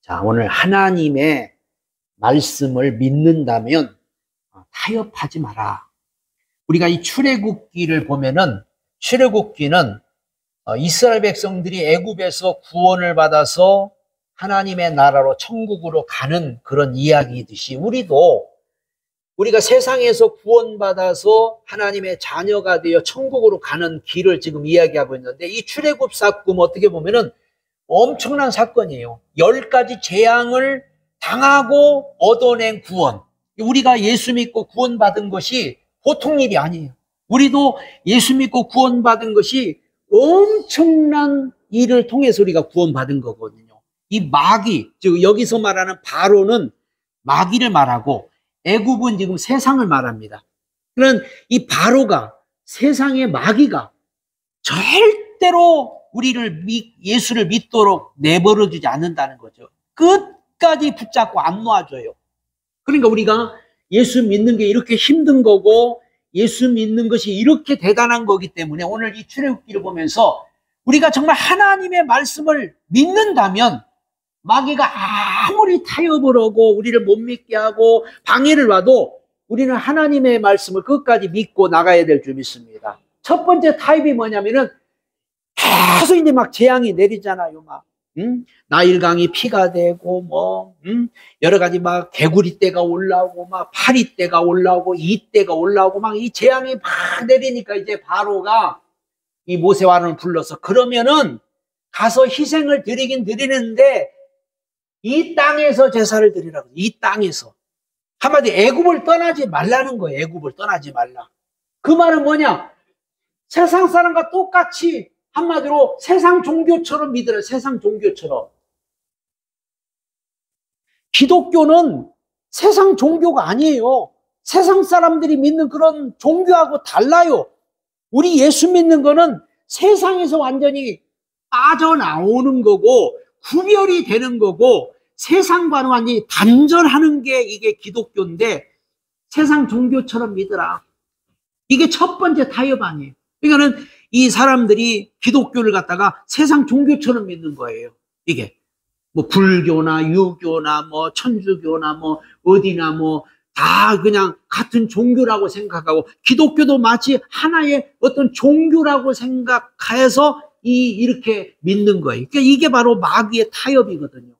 자, 오늘 하나님의 말씀을 믿는다면 타협하지 마라. 우리가 이 출애굽기를 보면은 출애굽기는 이스라엘 백성들이 애굽에서 구원을 받아서 하나님의 나라로 천국으로 가는 그런 이야기이듯이 우리가 세상에서 구원받아서 하나님의 자녀가 되어 천국으로 가는 길을 지금 이야기하고 있는데, 이 출애굽 사건 어떻게 보면은 엄청난 사건이에요. 10가지 재앙을 당하고 얻어낸 구원. 우리가 예수 믿고 구원받은 것이 보통 일이 아니에요. 우리도 예수 믿고 구원받은 것이 엄청난 일을 통해서 우리가 구원받은 거거든요. 이 마귀, 즉 여기서 말하는 바로는 마귀를 말하고 애굽은 지금 세상을 말합니다. 그런 이 바로가, 세상의 마귀가 절대로 우리를 예수를 믿도록 내버려두지 않는다는 거죠. 끝까지 붙잡고 안 놔줘요. 그러니까 우리가 예수 믿는 게 이렇게 힘든 거고 예수 믿는 것이 이렇게 대단한 거기 때문에 오늘 이 출애굽기를 보면서 우리가 정말 하나님의 말씀을 믿는다면 마귀가 아무리 타협을 하고 우리를 못 믿게 하고 방해를 와도 우리는 하나님의 말씀을 끝까지 믿고 나가야 될 줄 믿습니다. 첫 번째 타협이 뭐냐면은 계속 이제 막 재앙이 내리잖아요. 나일강이 피가 되고 여러 가지 막 개구리떼가 올라오고 막 파리떼가 올라오고 이떼가 올라오고 막 이 재앙이 막 내리니까 이제 바로가 이 모세와 아론을 불러서 그러면은 가서 희생을 드리긴 드리는데 이 땅에서 제사를 드리라고. 이 땅에서. 한마디 애굽을 떠나지 말라는 거예요. 애굽을 떠나지 말라. 그 말은 뭐냐? 세상 사람과 똑같이 한마디로 세상 종교처럼 믿으라. 세상 종교처럼. 기독교는 세상 종교가 아니에요. 세상 사람들이 믿는 그런 종교하고 달라요. 우리 예수 믿는 거는 세상에서 완전히 빠져나오는 거고 구별이 되는 거고 세상과는 완전히 단절하는 게 이게 기독교인데 세상 종교처럼 믿으라. 이게 첫 번째 타협 아니에요. 그러니까는 이 사람들이 기독교를 갖다가 세상 종교처럼 믿는 거예요. 이게 뭐 불교나 유교나 뭐 천주교나 뭐 어디나 뭐 다 그냥 같은 종교라고 생각하고 기독교도 마치 하나의 어떤 종교라고 생각해서 이렇게 믿는 거예요. 그러니까 이게 바로 마귀의 타협이거든요.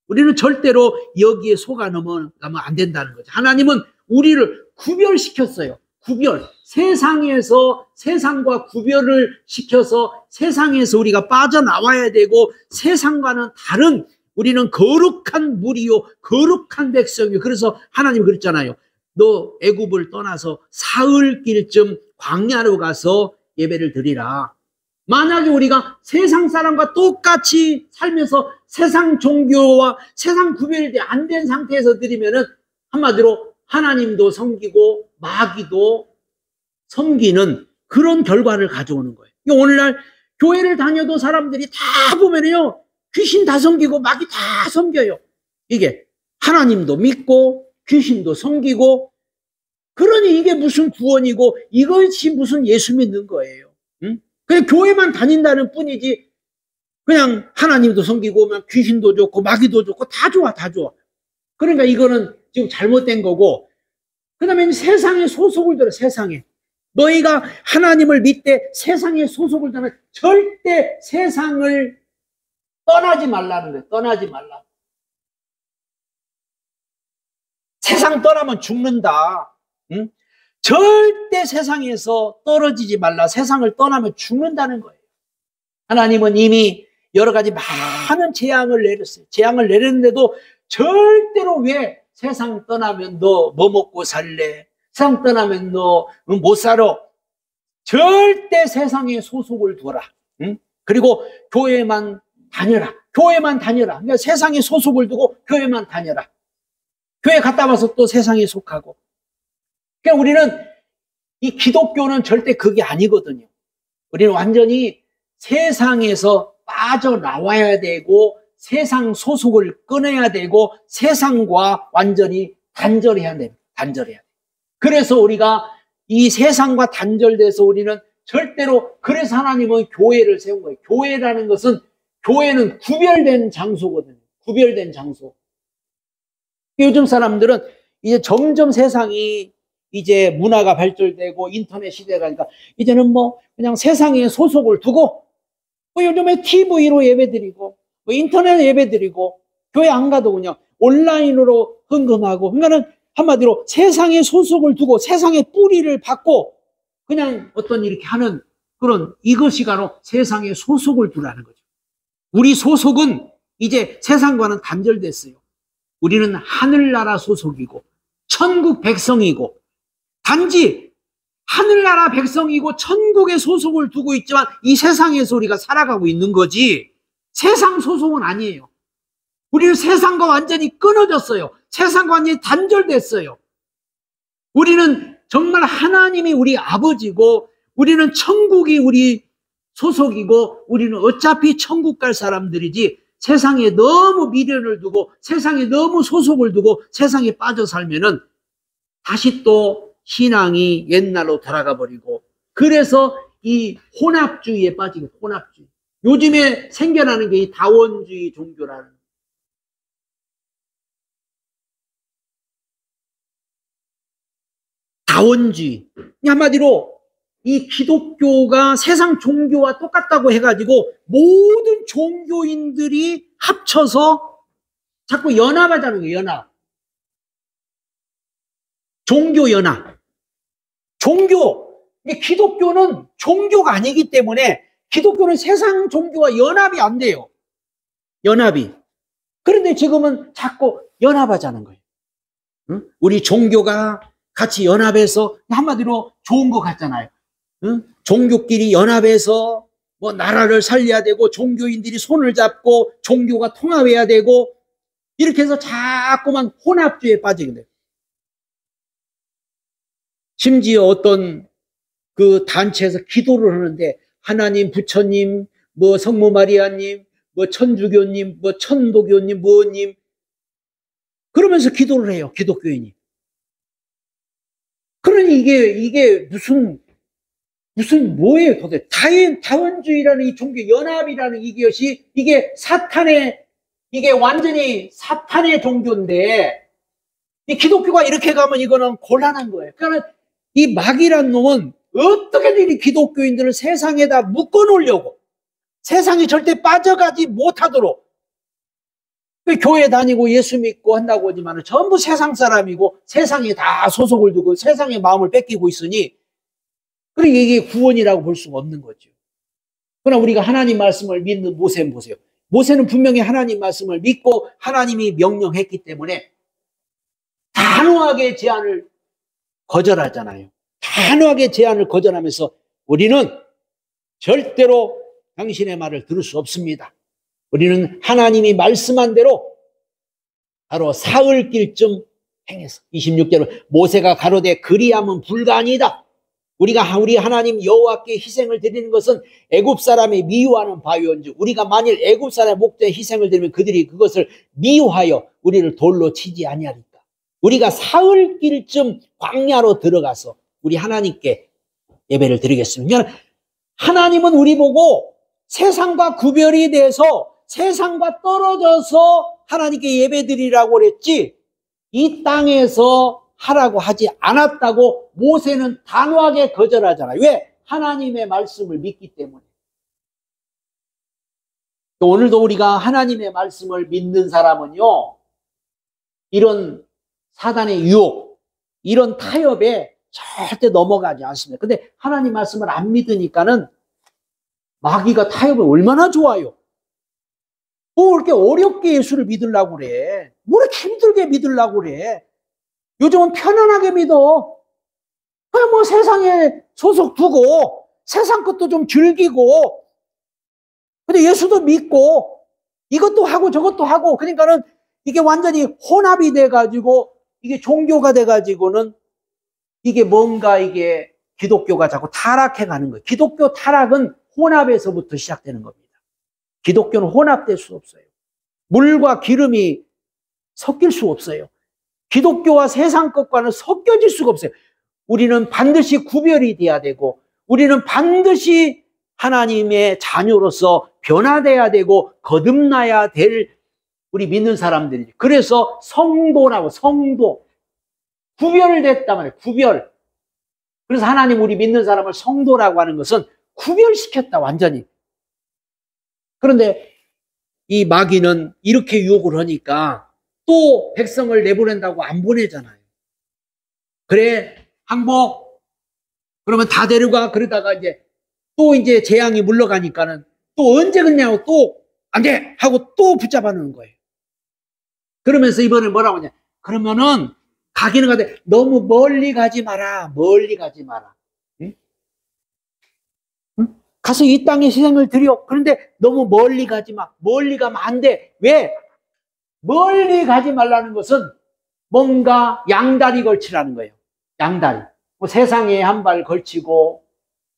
우리는 절대로 여기에 속아 넘어가면 안 된다는 거죠. 하나님은 우리를 구별시켰어요. 구별. 세상과 구별을 시켜서 세상에서 우리가 빠져나와야 되고 세상과는 다른 우리는 거룩한 무리요 거룩한 백성이요. 그래서 하나님이 그랬잖아요. 너 애굽을 떠나서 사흘길쯤 광야로 가서 예배를 드리라. 만약에 우리가 세상 사람과 똑같이 살면서 세상 종교와 세상 구별이 안 된 상태에서 드리면은 한마디로 하나님도 섬기고 마귀도 섬기는 그런 결과를 가져오는 거예요. 오늘날 교회를 다녀도 사람들이 다 보면요 귀신 다 섬기고 마귀 다 섬겨요. 이게 하나님도 믿고 귀신도 섬기고 그러니 이게 무슨 구원이고 이것이 무슨 예수 믿는 거예요. 응? 그냥 교회만 다닌다는 뿐이지 그냥 하나님도 섬기고 막 귀신도 좋고 마귀도 좋고 다 좋아 다 좋아. 그러니까 이거는 지금 잘못된 거고 그 다음에 세상에 소속을 들어. 세상에 너희가 하나님을 믿되 세상에 소속을 들면 절대 세상을 떠나지 말라는 거예요. 떠나지 말라. 세상 떠나면 죽는다. 응? 절대 세상에서 떨어지지 말라. 세상을 떠나면 죽는다는 거예요. 하나님은 이미 여러 가지 많은 재앙을 내렸어요. 재앙을 내렸는데도 절대로 왜 세상 떠나면 너 뭐 먹고 살래? 세상 떠나면 너 못 살아. 절대 세상에 소속을 둬라. 응? 그리고 교회만 다녀라. 교회만 다녀라. 그러니까 세상에 소속을 두고 교회만 다녀라. 교회 갔다 와서 또 세상에 속하고. 그러니까 우리는 이 기독교는 절대 그게 아니거든요. 우리는 완전히 세상에서 빠져나와야 되고 세상 소속을 끊어야 되고 세상과 완전히 단절해야 됩니다. 단절해야 돼요. 그래서 우리가 이 세상과 단절돼서 우리는 절대로 그래서 하나님은 교회를 세운 거예요. 교회라는 것은 교회는 구별된 장소거든요. 구별된 장소. 요즘 사람들은 이제 점점 세상이 이제 문화가 발달되고 인터넷 시대가 가니까 이제는 뭐 그냥 세상에 소속을 두고 뭐 요즘에 TV로 예배드리고 뭐 인터넷 예배드리고 교회 안 가도 그냥 온라인으로 헌금하고, 그러니까는 한마디로 세상에 소속을 두고 세상의 뿌리를 받고 그냥 어떤 이렇게 하는 그런, 이것이 바로 세상에 소속을 두라는 거죠. 우리 소속은 이제 세상과는 단절됐어요. 우리는 하늘나라 소속이고 천국 백성이고, 단지 하늘나라 백성이고 천국의 소속을 두고 있지만 이 세상에서 우리가 살아가고 있는 거지 세상 소속은 아니에요. 우리는 세상과 완전히 끊어졌어요. 세상과 완전히 단절됐어요. 우리는 정말 하나님이 우리 아버지고 우리는 천국이 우리 소속이고 우리는 어차피 천국 갈 사람들이지, 세상에 너무 미련을 두고 세상에 너무 소속을 두고 세상에 빠져 살면은 다시 또 신앙이 옛날로 돌아가 버리고, 그래서 이 혼합주의에 빠지게, 혼합주의. 요즘에 생겨나는 게 이 다원주의 종교라는, 다원주의. 한마디로 이 기독교가 세상 종교와 똑같다고 해가지고 모든 종교인들이 합쳐서 자꾸 연합하자는 거예요. 연합. 종교 연합. 종교. 기독교는 종교가 아니기 때문에 기독교는 세상 종교와 연합이 안 돼요. 연합이. 그런데 지금은 자꾸 연합하자는 거예요. 응? 우리 종교가 같이 연합해서, 한마디로 좋은 것 같잖아요. 응? 종교끼리 연합해서 뭐 나라를 살려야 되고 종교인들이 손을 잡고 종교가 통합해야 되고, 이렇게 해서 자꾸만 혼합주의에 빠지게 돼요. 심지어 어떤 그 단체에서 기도를 하는데 하나님, 부처님, 뭐 성모 마리아님, 뭐 천주교님, 뭐 천도교님, 뭐님, 그러면서 기도를 해요, 기독교인이. 그러니 이게 무슨 뭐예요 도대체? 다원주의라는 이 종교 연합이라는 이것이, 이게 사탄의, 이게 완전히 사탄의 종교인데 이 기독교가 이렇게 가면 이거는 곤란한 거예요. 그러니까 이 마귀란 놈은 어떻게든 이 기독교인들을 세상에다 묶어 놓으려고, 세상에 절대 빠져가지 못하도록, 교회 다니고 예수 믿고 한다고 하지만 전부 세상 사람이고 세상에 다 소속을 두고 세상의 마음을 뺏기고 있으니, 그러니까 이게 구원이라고 볼 수가 없는 거죠. 그러나 우리가 하나님 말씀을 믿는 모세는 보세요. 모세는 분명히 하나님 말씀을 믿고 하나님이 명령했기 때문에 단호하게 제안을 거절하잖아요. 단호하게 제안을 거절하면서 우리는 절대로 당신의 말을 들을 수 없습니다. 우리는 하나님이 말씀한 대로 바로 사흘길쯤 행해서, 26절로 모세가 가로되 그리함은 불가하니이다. 우리 하나님 여호와께 희생을 드리는 것은 애굽 사람이 미워하는 바위온즉 우리가 만일 애굽 사람의 목전에 희생을 드리면 그들이 그것을 미워하여 우리를 돌로 치지 아니하리까. 우리가 사흘길쯤 광야로 들어가서 우리 하나님께 예배를 드리겠습니다. 하나님은 우리 보고 세상과 구별이 돼서 세상과 떨어져서 하나님께 예배 드리라고 그랬지, 이 땅에서 하라고 하지 않았다고 모세는 단호하게 거절하잖아요. 왜? 하나님의 말씀을 믿기 때문에. 오늘도 우리가 하나님의 말씀을 믿는 사람은요, 이런 사단의 유혹, 이런 타협에 절대 넘어가지 않습니다. 근데 하나님 말씀을 안 믿으니까는 마귀가 타협을 얼마나 좋아요. 뭐 이렇게 어렵게 예수를 믿으려고 그래? 뭐 이렇게 힘들게 믿으려고 그래? 요즘은 편안하게 믿어. 그냥 뭐 세상에 소속 두고 세상 것도 좀 즐기고, 근데 예수도 믿고 이것도 하고 저것도 하고, 그러니까는 이게 완전히 혼합이 돼가지고 이게 종교가 돼가지고는 이게 뭔가 이게 기독교가 자꾸 타락해 가는 거예요. 기독교 타락은 혼합에서부터 시작되는 겁니다. 기독교는 혼합될 수 없어요. 물과 기름이 섞일 수 없어요. 기독교와 세상 것과는 섞여질 수가 없어요. 우리는 반드시 구별이 돼야 되고, 우리는 반드시 하나님의 자녀로서 변화돼야 되고 거듭나야 될 우리 믿는 사람들이지. 그래서 성도라고, 성도. 구별됐단 말이에요. 구별. 그래서 하나님 우리 믿는 사람을 성도라고 하는 것은 구별시켰다, 완전히. 그런데 이 마귀는 이렇게 유혹을 하니까 또 백성을 내보낸다고 안 보내잖아요. 그래, 항복. 그러면 다 데려가. 그러다가 이제 재앙이 물러가니까는 또 언제 그러냐고 또 안 돼! 하고 또 붙잡아 놓는 거예요. 그러면서 이번에 뭐라고 하냐. 그러면은 가기는 가되 너무 멀리 가지 마라. 멀리 가지 마라. 응? 응? 가서 이 땅에 희생을 드려. 그런데 너무 멀리 가지 마. 멀리 가면 안 돼. 왜? 멀리 가지 말라는 것은 뭔가 양다리 걸치라는 거예요. 양다리. 뭐 세상에 한 발 걸치고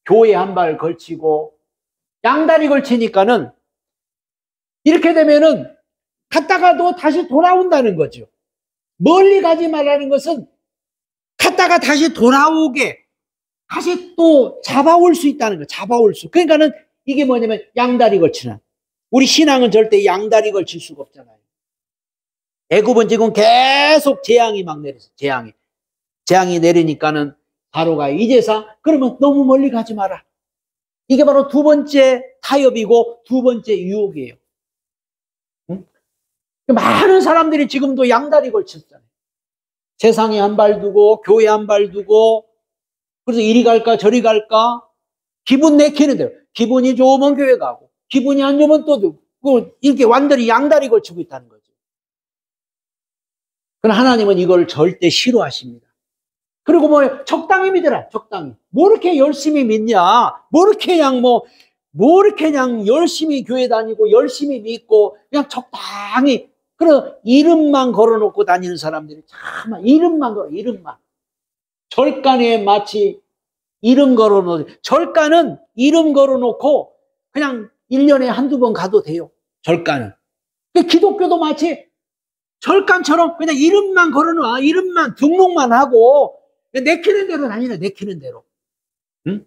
교회에 한 발 걸치고 양다리 걸치니까는 이렇게 되면은 갔다가도 다시 돌아온다는 거죠. 멀리 가지 말라는 것은 갔다가 다시 돌아오게 다시 또 잡아올 수 있다는 거예요. 잡아올 수. 그러니까는 이게 뭐냐면 양다리 걸치는. 우리 신앙은 절대 양다리 걸칠 수가 없잖아요. 애굽은 지금 계속 재앙이 막 내렸어요. 재앙이 내리니까는 바로가 이제서 그러면 너무 멀리 가지 마라. 이게 바로 두 번째 타협이고 두 번째 유혹이에요. 응? 많은 사람들이 지금도 양다리 걸쳤잖아요. 세상에 한 발 두고 교회 한 발 두고 그래서 이리 갈까 저리 갈까 기분 내키는 대로 기분이 좋으면 교회 가고 기분이 안 좋으면 또 두고 이렇게 완전히 양다리 걸치고 있다는 거죠. 그러나 하나님은 이걸 절대 싫어하십니다. 그리고 뭐 적당히 믿으라. 적당히. 뭐 이렇게 열심히 믿냐. 뭐 이렇게 그냥 열심히 교회 다니고 열심히 믿고 그냥 적당히 그런 이름만 걸어놓고 다니는 사람들이 참 이름만 걸어. 이름만. 절간에 마치 이름 걸어놓고 절간은 이름 걸어놓고 그냥 1년에 한두 번 가도 돼요. 절간은. 기독교도 마치 절간처럼 그냥 이름만 걸어놔. 이름만 등록만 하고 내키는 대로 다니네. 내키는 대로. 응?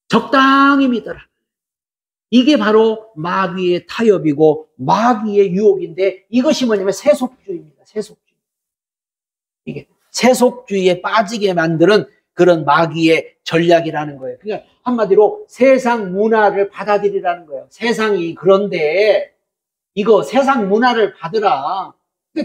적당히 믿어라. 이게 바로 마귀의 타협이고 마귀의 유혹인데 이것이 뭐냐면 세속주의입니다. 세속주의. 이게 세속주의에 빠지게 만드는 그런 마귀의 전략이라는 거예요. 그러니까 한마디로 세상 문화를 받아들이라는 거예요. 세상이 그런데 이거 세상 문화를 받으라.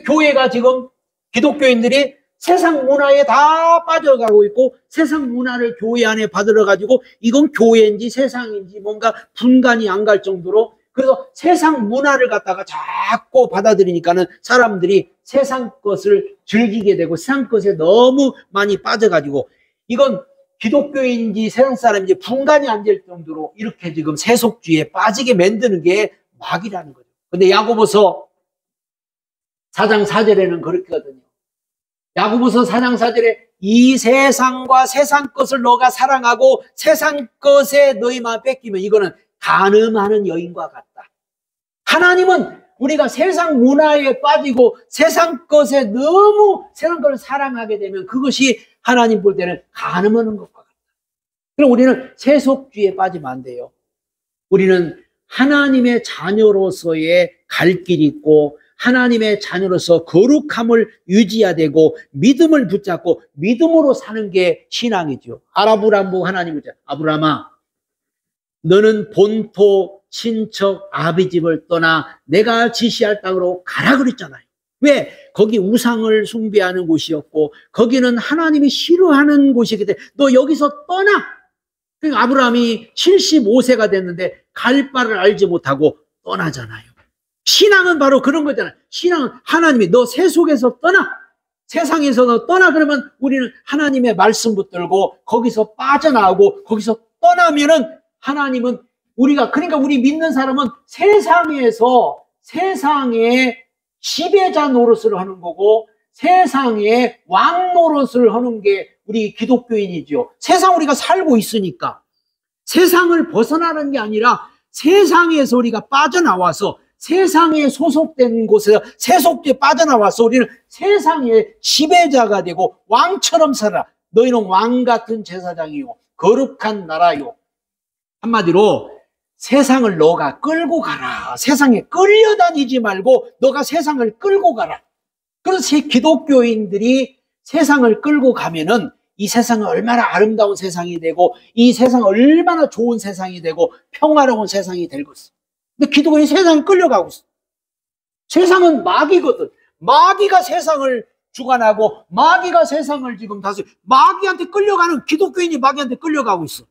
교회가 지금 기독교인들이 세상 문화에 다 빠져가고 있고 세상 문화를 교회 안에 받들어가지고 이건 교회인지 세상인지 뭔가 분간이 안 갈 정도로 그래서 세상 문화를 갖다가 자꾸 받아들이니까는 사람들이 세상 것을 즐기게 되고 세상 것에 너무 많이 빠져가지고 이건 기독교인지 세상 사람인지 분간이 안 될 정도로 이렇게 지금 세속주의에 빠지게 만드는 게 마귀라는 거죠. 근데 야고보서 4장 4절에는 그렇거든요. 야고보서 4장 4절에 이 세상과 세상 것을 너가 사랑하고 세상 것에 너희만 뺏기면 이거는 간음하는 여인과 같다. 하나님은 우리가 세상 문화에 빠지고 세상 것에 너무 세상 것을 사랑하게 되면 그것이 하나님 볼 때는 간음하는 것과 같다. 그럼 우리는 세속주의에 빠지면 안 돼요. 우리는 하나님의 자녀로서의 갈 길이 있고 하나님의 자녀로서 거룩함을 유지해야 되고 믿음을 붙잡고 믿음으로 사는 게 신앙이죠. 아브라함 보고 하나님을 아브라함아 너는 본토 친척 아비집을 떠나 내가 지시할 땅으로 가라 그랬잖아요. 왜? 거기 우상을 숭배하는 곳이었고 거기는 하나님이 싫어하는 곳이기 때문에 너 여기서 떠나. 그러니까 아브라함이 75세가 됐는데 갈 바를 알지 못하고 떠나잖아요. 신앙은 바로 그런 거잖아요. 신앙은 하나님이 너 세속에서 떠나. 세상에서 너 떠나. 그러면 우리는 하나님의 말씀 붙들고 거기서 빠져나오고 거기서 떠나면은 하나님은 우리가 그러니까 우리 믿는 사람은 세상에서 세상의 지배자 노릇을 하는 거고 세상의 왕 노릇을 하는 게 우리 기독교인이죠. 세상 우리가 살고 있으니까 세상을 벗어나는 게 아니라 세상에서 우리가 빠져나와서 세상에 소속된 곳에서 세속주에 빠져나와서 우리는 세상의 지배자가 되고 왕처럼 살아. 너희는 왕 같은 제사장이요 거룩한 나라요. 한마디로 세상을 너가 끌고 가라. 세상에 끌려다니지 말고 너가 세상을 끌고 가라. 그래서 기독교인들이 세상을 끌고 가면은 이 세상은 얼마나 아름다운 세상이 되고 이 세상은 얼마나 좋은 세상이 되고 평화로운 세상이 될 것이다. 근데 기독교인이 세상을 끌려가고 있어. 세상은 마귀거든. 마귀가 세상을 주관하고 마귀가 세상을 지금 다시 마귀한테 끌려가는 기독교인이 마귀한테 끌려가고 있어.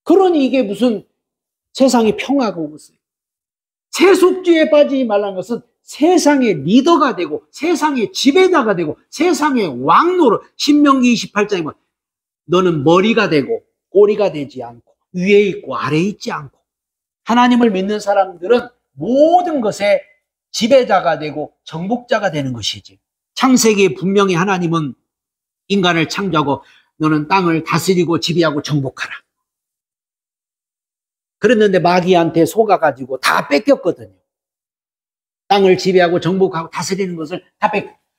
그러니 이게 무슨 세상이 평화가 오고 있어요. 세속주의에 빠지지 말라는 것은 세상의 리더가 되고 세상의 지배자가 되고 세상의 왕노로 신명기 28장에 보면 너는 머리가 되고 꼬리가 되지 않고 위에 있고 아래에 있지 않고 하나님을 믿는 사람들은 모든 것에 지배자가 되고 정복자가 되는 것이지. 창세기에 분명히 하나님은 인간을 창조하고 너는 땅을 다스리고 지배하고 정복하라. 그랬는데 마귀한테 속아가지고 다 뺏겼거든요. 땅을 지배하고 정복하고 다스리는 것을 다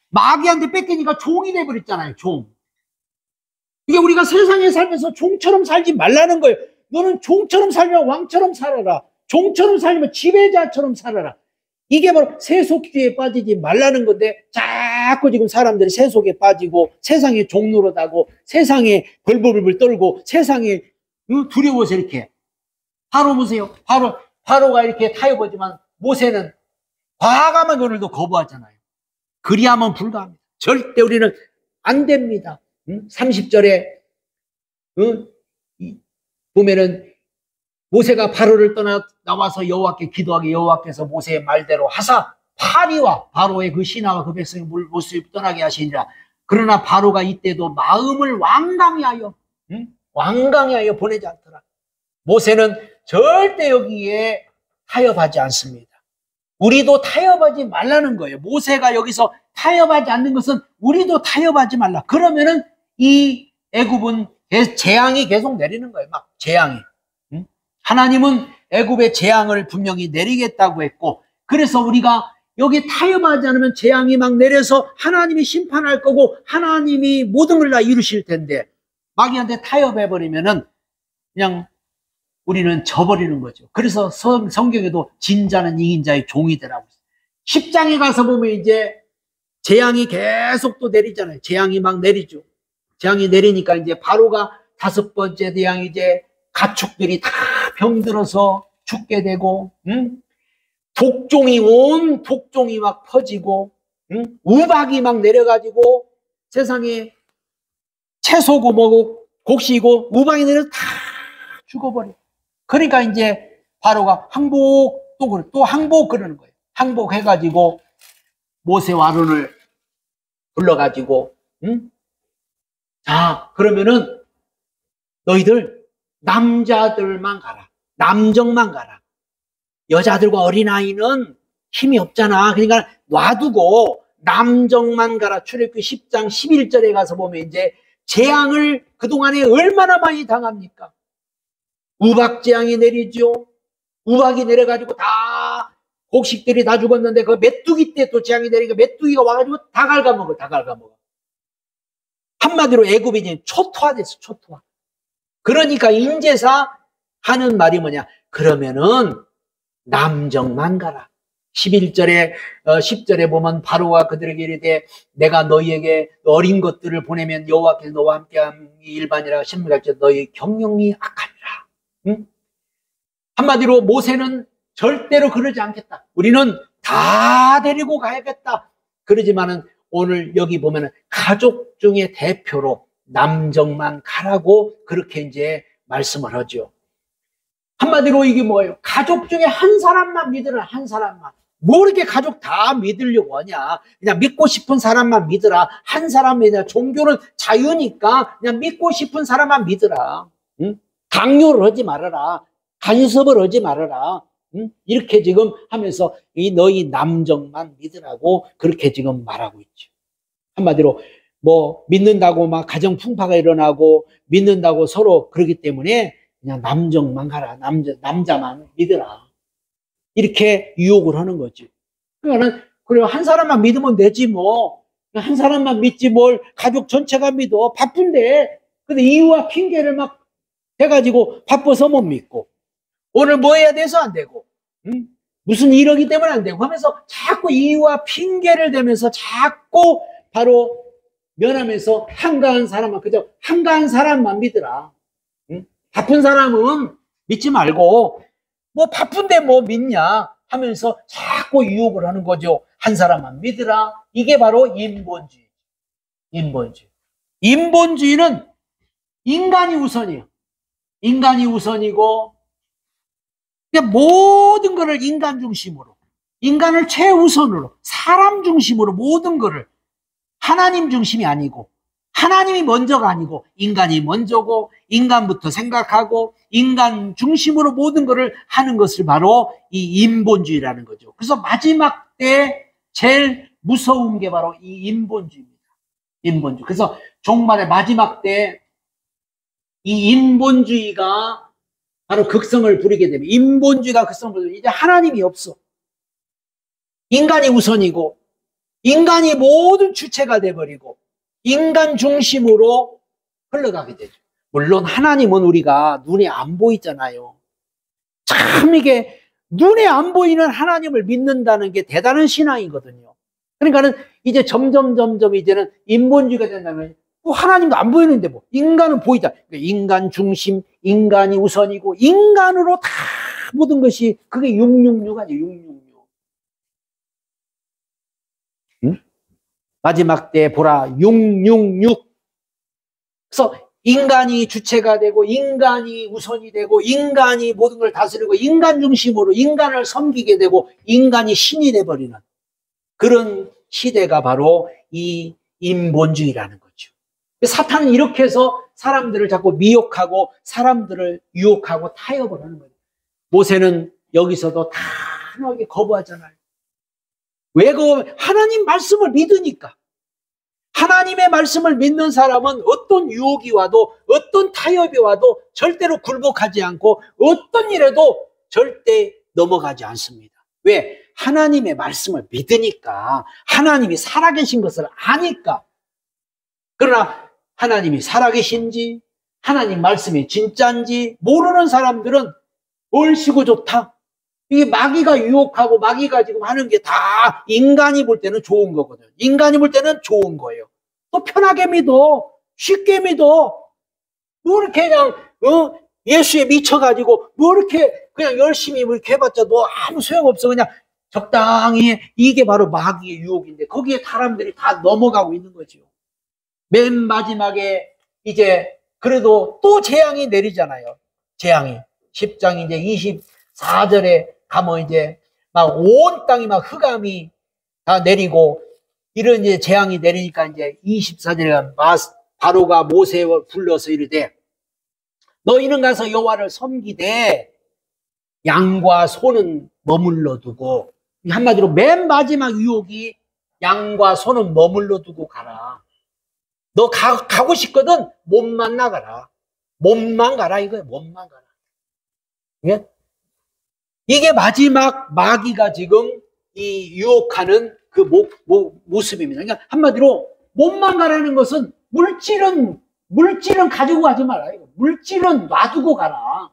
마귀한테 뺏기니까 종이 돼버렸잖아요. 종. 이게 우리가 세상에 살면서 종처럼 살지 말라는 거예요. 너는 종처럼 살면 왕처럼 살아라. 종처럼 살면 지배자처럼 살아라. 이게 바로 세속주의에 빠지지 말라는 건데 자꾸 지금 사람들이 세속에 빠지고 세상의 종노릇하고 세상에 벌벌벌 떨고 세상에 두려워서 이렇게. 바로 보세요. 바로가 이렇게 타협하지만 모세는 과감하게 오늘도 거부하잖아요. 그리하면 불가합니다. 절대 우리는 안 됩니다. 30절에 보면은 모세가 바로를 떠나 나와서 여호와께 기도하게 여호와께서 모세의 말대로 하사 파리와 바로의 그 신하와 그 백성의 모습을 떠나게 하시니라. 그러나 바로가 이때도 마음을 완강히 하여 보내지 않더라. 모세는 절대 여기에 타협하지 않습니다. 우리도 타협하지 말라는 거예요. 모세가 여기서 타협하지 않는 것은 우리도 타협하지 말라. 그러면은 이 애굽은 재앙이 계속 내리는 거예요. 막 재앙이. 하나님은 애굽의 재앙을 분명히 내리겠다고 했고, 그래서 우리가 여기 타협하지 않으면 재앙이 막 내려서 하나님이 심판할 거고 하나님이 모든 걸 다 이루실 텐데 마귀한테 타협해버리면은 그냥 우리는 져버리는 거죠. 그래서 성경에도 진자는 이긴 자의 종이 되라고 했어요. 10장에 가서 보면 이제 재앙이 계속 또 내리잖아요. 재앙이 막 내리죠. 재앙이 내리니까 이제 바로가 5번째 재앙이 이제 가축들이 다 병들어서 죽게 되고, 온 독종이 막 퍼지고, 우박이 막 내려가지고 세상에 채소고 뭐고 곡식이고 우박이 내려서 다 죽어버려. 그러니까 이제 바로가 또 항복 그러는 거예요. 항복해가지고 모세와 아론을 불러가지고, 자, 그러면은 너희들 남자들만 가라. 남정만 가라. 여자들과 어린아이는 힘이 없잖아. 그러니까 놔두고 남정만 가라. 출애굽기 10장 11절에 가서 보면 이제 재앙을 그동안에 얼마나 많이 당합니까? 우박 재앙이 내리죠. 우박이 내려가지고 다 곡식들이 다 죽었는데 그 메뚜기 때 또 재앙이 내리니까 메뚜기가 와가지고 다 갉아먹어. 한마디로 애굽이 이제 초토화됐어. 초토화. 그러니까 인제사 하는 말이 뭐냐? 그러면은 남정만 가라. 10절에 보면 바로가 그들에게 이르되 내가 너희에게 어린 것들을 보내면 여호와께서 너와 함께함이 일반이라 신명할지라도 너희 경영이 악하리라. 한마디로 모세는 절대로 그러지 않겠다. 우리는 다 데리고 가야겠다. 그러지만은 오늘 여기 보면은 가족 중에 대표로 남정만 가라고 그렇게 이제 말씀을 하죠. 한마디로 이게 뭐예요? 가족 중에 한 사람만 믿으라. 한 사람만. 뭐 이렇게 가족 다 믿으려고 하냐? 그냥 믿고 싶은 사람만 믿으라. 한 사람 믿으라. 종교는 자유니까 그냥 믿고 싶은 사람만 믿으라. 강요를 하지 말아라. 간섭을 하지 말아라. 이렇게 지금 하면서 이 너희 남정만 믿으라고 그렇게 지금 말하고 있죠. 한마디로 뭐 믿는다고 막 가정 풍파가 일어나고 믿는다고 서로 그러기 때문에 그냥 남정만 가라. 남자만 믿으라. 이렇게 유혹을 하는 거지. 그러니까는 그래 한 사람만 믿으면 되지 뭐. 한 사람만 믿지 뭘 가족 전체가 믿어. 바쁜데. 근데 이유와 핑계를 막 해가지고 바빠서 못 믿고. 오늘 뭐 해야 돼서 안 되고, 응? 무슨 일이기 때문에 안 되고 하면서 자꾸 이유와 핑계를 대면서 자꾸 바로 면하면서 한가한 사람만, 그저 한가한 사람만 믿으라. 응? 바쁜 사람은 믿지 말고, 뭐 바쁜데 뭐 믿냐 하면서 자꾸 유혹을 하는 거죠. 한 사람만 믿으라. 이게 바로 인본주의. 인본주의. 인본주의는 인간이 우선이에요. 인간이 우선이고, 모든 것을 인간 중심으로, 인간을 최우선으로, 사람 중심으로 모든 것을, 하나님 중심이 아니고, 하나님이 먼저가 아니고 인간이 먼저고, 인간부터 생각하고 인간 중심으로 모든 것을 하는 것을 바로 이 인본주의라는 거죠. 그래서 마지막 때 제일 무서운 게 바로 이 인본주의입니다. 인본주의. 그래서 종말의 마지막 때 이 인본주의가 바로 극성을 부리게 되면, 인본주의가 극성을 부리면 이제 하나님이 없어. 인간이 우선이고 인간이 모든 주체가 돼버리고 인간 중심으로 흘러가게 되죠. 물론 하나님은 우리가 눈에 안 보이잖아요. 참 이게 눈에 안 보이는 하나님을 믿는다는 게 대단한 신앙이거든요. 그러니까는 이제 점점 이제는 인본주의가 된다면 하나님도 안 보이는데 뭐 인간은 보이다. 그러니까 인간 중심, 인간이 우선이고 인간으로 다 모든 것이, 그게 666 아니에요. 666. 응? 마지막 때 보라 666. 그래서 인간이 주체가 되고 인간이 우선이 되고 인간이 모든 걸 다스리고 인간 중심으로 인간을 섬기게 되고 인간이 신이 돼버리는 그런 시대가 바로 이 인본주의라는 거죠. 사탄은 이렇게 해서 사람들을 자꾸 미혹하고 사람들을 유혹하고 타협을 하는 거예요. 모세는 여기서도 단호하게 거부하잖아요. 왜 거부하면? 하나님 말씀을 믿으니까. 하나님의 말씀을 믿는 사람은 어떤 유혹이 와도 어떤 타협이 와도 절대로 굴복하지 않고 어떤 일에도 절대 넘어가지 않습니다. 왜? 하나님의 말씀을 믿으니까. 하나님이 살아계신 것을 아니까. 그러나 하나님이 살아계신지 하나님 말씀이 진짜인지 모르는 사람들은 얼씨구 좋다. 이게 마귀가 유혹하고 마귀가 지금 하는 게 다 인간이 볼 때는 좋은 거거든요. 인간이 볼 때는 좋은 거예요. 또 편하게 믿어. 쉽게 믿어. 뭐 이렇게 그냥 예수에 미쳐가지고 뭐 이렇게 그냥 열심히 뭐 이렇게 해봤자 뭐 아무 소용없어. 그냥 적당히. 이게 바로 마귀의 유혹인데 거기에 사람들이 다 넘어가고 있는 거죠. 맨 마지막에 이제 그래도 또 재앙이 내리잖아요. 재앙이 10장 이제 24절에 가면 이제 막 온 땅이 막 흑암이 다 내리고 이런 이제 재앙이 내리니까 이제 24절에 바로가 모세를 불러서 이르되 너희는 가서 여호와를 섬기되 양과 소는 머물러 두고, 한마디로 맨 마지막 유혹이 양과 소는 머물러 두고 가라. 너 가고 싶거든 몸만 나가라. 몸만 가라 이거야. 몸만 가라. 예? 이게 마지막 마귀가 지금 이 유혹하는 그 모습입니다. 그러니까 한마디로 몸만 가라는 것은 물질은 가지고 가지 마라. 물질은 놔두고 가라.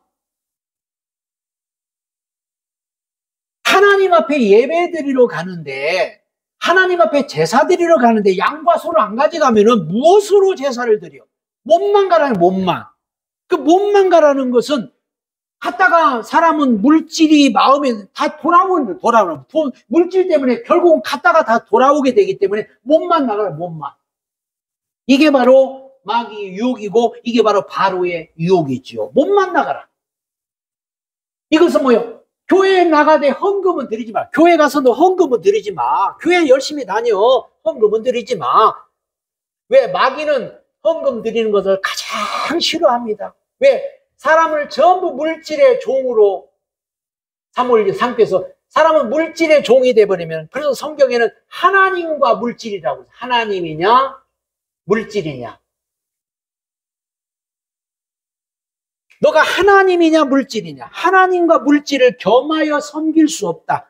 하나님 앞에 예배 드리러 가는데, 하나님 앞에 제사 드리러 가는데 양과 소를 안 가져가면은 무엇으로 제사를 드려? 몸만 가라는 몸만. 그 몸만 가라는 것은 갔다가 사람은 물질이 마음에 다 돌아오는 물질 때문에 결국은 갔다가 다 돌아오게 되기 때문에 몸만 나가라. 몸만. 이게 바로 마귀의 유혹이고 이게 바로 바로의 유혹이지요. 몸만 나가라. 이것은 뭐요? 교회에 나가되 헌금은 드리지 마. 교회 가서도 헌금은 드리지 마. 교회 열심히 다녀. 헌금은 드리지 마. 왜? 마귀는 헌금 드리는 것을 가장 싫어합니다. 왜? 사람을 전부 물질의 종으로 삼고서 사람은 물질의 종이 돼버리면, 그래서 성경에는 하나님과 물질이라고 해서 하나님이냐 물질이냐, 너가 하나님이냐 물질이냐, 하나님과 물질을 겸하여 섬길 수 없다.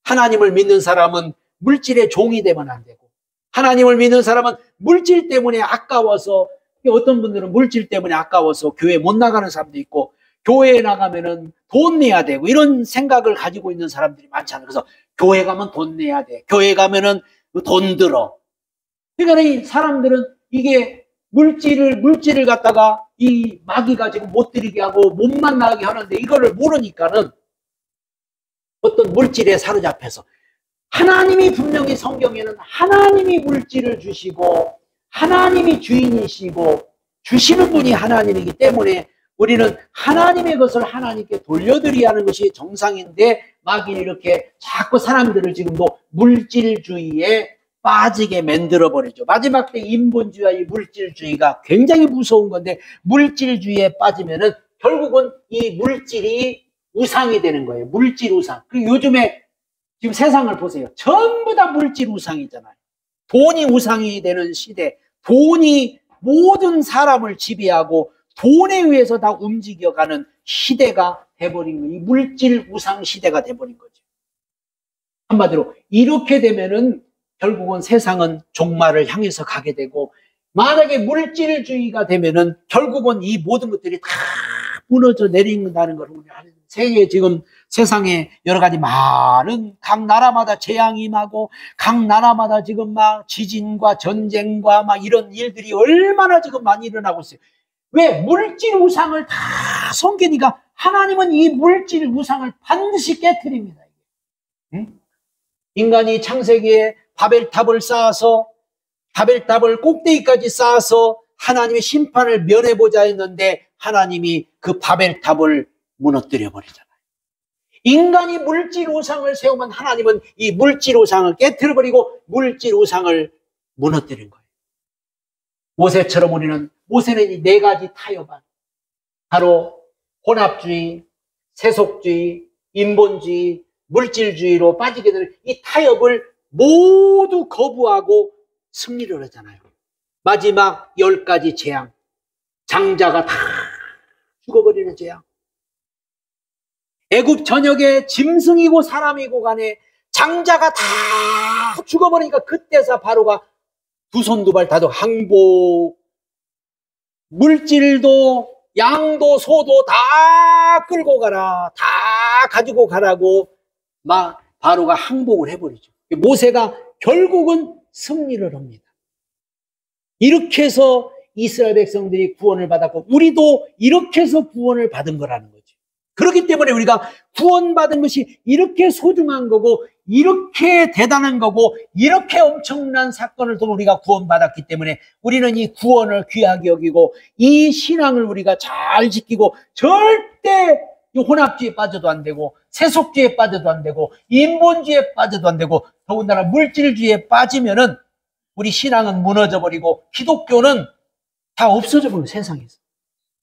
하나님을 믿는 사람은 물질의 종이 되면 안 되고, 하나님을 믿는 사람은 물질 때문에 아까워서, 어떤 분들은 물질 때문에 아까워서 교회 못 나가는 사람도 있고, 교회에 나가면은 돈 내야 되고 이런 생각을 가지고 있는 사람들이 많잖아요. 그래서 교회 가면 돈 내야 돼. 교회 가면은 돈 들어. 그러니까 이 사람들은 이게 물질을 갖다가 이 마귀가 지금 못 들이게 하고 못 만나게 하는데 이거를 모르니까는 어떤 물질에 사로잡혀서 하나님이 분명히 성경에는 하나님이 물질을 주시고 하나님이 주인이시고 주시는 분이 하나님이기 때문에 우리는 하나님의 것을 하나님께 돌려드려야 하는 것이 정상인데 마귀는 이렇게 자꾸 사람들을 지금도 물질주의에 빠지게 만들어버리죠. 마지막 때 인본주의와 이 물질주의가 굉장히 무서운 건데 물질주의에 빠지면은 결국은 이 물질이 우상이 되는 거예요. 물질 우상. 그리고 요즘에 지금 세상을 보세요. 전부 다 물질 우상이잖아요. 돈이 우상이 되는 시대. 돈이 모든 사람을 지배하고 돈에 의해서 다 움직여가는 시대가 돼버린 거예요. 이 물질 우상 시대가 돼버린 거죠. 한마디로 이렇게 되면은 결국은 세상은 종말을 향해서 가게 되고 만약에 물질주의가 되면은 결국은 이 모든 것들이 다 무너져 내린다는 걸 우리 아는 세계 지금 세상에 여러 가지 많은 각 나라마다 재앙이 임하고 각 나라마다 지금 막 지진과 전쟁과 막 이런 일들이 얼마나 지금 많이 일어나고 있어요. 왜? 물질 우상을 다 섬기니까 하나님은 이 물질 우상을 반드시 깨트립니다. 응? 인간이 창세기에 바벨탑을 쌓아서 바벨탑을 꼭대기까지 쌓아서 하나님의 심판을 면해보자 했는데 하나님이 그 바벨탑을 무너뜨려 버리잖아요. 인간이 물질 우상을 세우면 하나님은 이 물질 우상을 깨트려 버리고 물질 우상을 무너뜨린 거예요. 모세처럼 우리는 모세는 이 네 가지 타협안 바로 혼합주의, 세속주의, 인본주의, 물질주의로 빠지게 되는 이 타협을 모두 거부하고 승리를 하잖아요. 마지막 10가지 재앙, 장자가 다 죽어버리는 재앙. 애굽 전역에 짐승이고 사람이고 간에 장자가 다 죽어버리니까 그때서 바로가 두 손 두 발 다도 항복, 물질도 양도 소도 다 끌고 가라, 다 가지고 가라고 막 바로가 항복을 해버리죠. 모세가 결국은 승리를 합니다. 이렇게 해서 이스라엘 백성들이 구원을 받았고 우리도 이렇게 해서 구원을 받은 거라는 거죠. 그렇기 때문에 우리가 구원받은 것이 이렇게 소중한 거고 이렇게 대단한 거고 이렇게 엄청난 사건을 통해 우리가 구원받았기 때문에 우리는 이 구원을 귀하게 여기고 이 신앙을 우리가 잘 지키고 절대 혼합주의에 빠져도 안 되고 세속주의에 빠져도 안 되고 인본주의에 빠져도 안 되고 더군다나 물질주의에 빠지면은 우리 신앙은 무너져 버리고 기독교는 다 없어져 버려요. 세상에서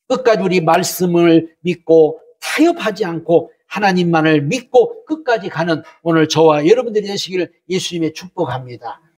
끝까지 우리 말씀을 믿고 타협하지 않고 하나님만을 믿고 끝까지 가는 오늘 저와 여러분들이 되시기를 예수님의 축복합니다.